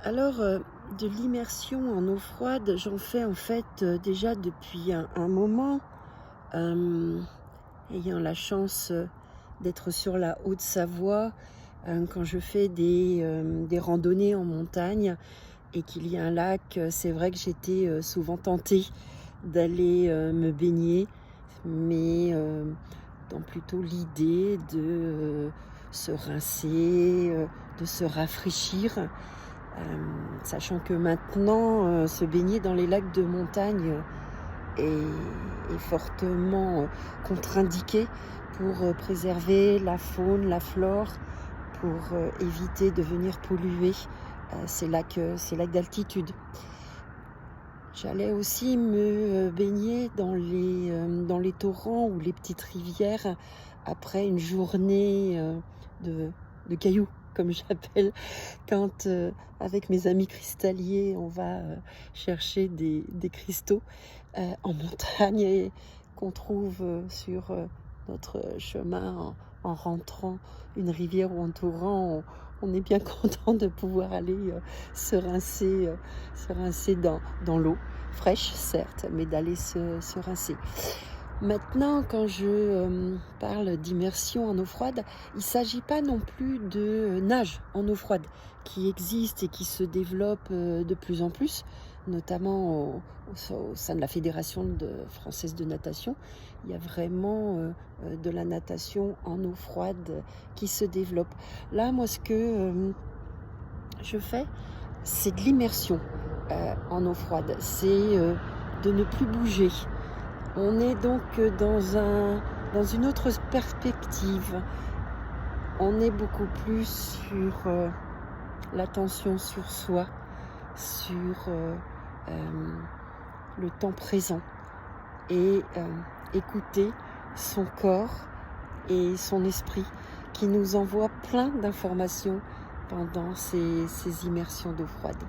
Alors, de l'immersion en eau froide, j'en fais en fait, déjà depuis un moment, hem, ayant la chance, d'être sur la Haute-Savoie, quand je fais des randonnées en montagne et qu'il y a un lac, c'est vrai que j'étais, souvent tentée d'aller, me baigner, mais, dans plutôt l'idée de, se rincer, de se rafraîchir. Sachant que maintenant, se baigner dans les lacs de montagne est fortement, contre-indiqué pour, préserver la faune, la flore, pour, éviter de venir polluer, ces lacs d'altitude. J'allais aussi me, baigner dans les torrents ou les petites rivières après une journée, de cailloux, comme j'appelle, quand, avec mes amis cristalliers, on va, chercher des cristaux, en montagne et qu'on trouve, sur, notre chemin en rentrant une rivière ou un torrent, on est bien content de pouvoir aller, se rincer dans l'eau, fraîche certes, mais d'aller se rincer. Maintenant, quand je, parle d'immersion en eau froide, il ne s'agit pas non plus de nage en eau froide, qui existe et qui se développe, de plus en plus, notamment au sein de la Fédération française de natation. Il y a vraiment, de la natation en eau froide qui se développe. Là, moi, ce que, je fais, c'est de l'immersion, en eau froide. C'est, de ne plus bouger. On est donc, dans une autre perspective. On est beaucoup plus sur, l'attention sur soi, sur, le temps présent et écouter son corps et son esprit qui nous envoie plein d'informations pendant ces immersions d'eau froide.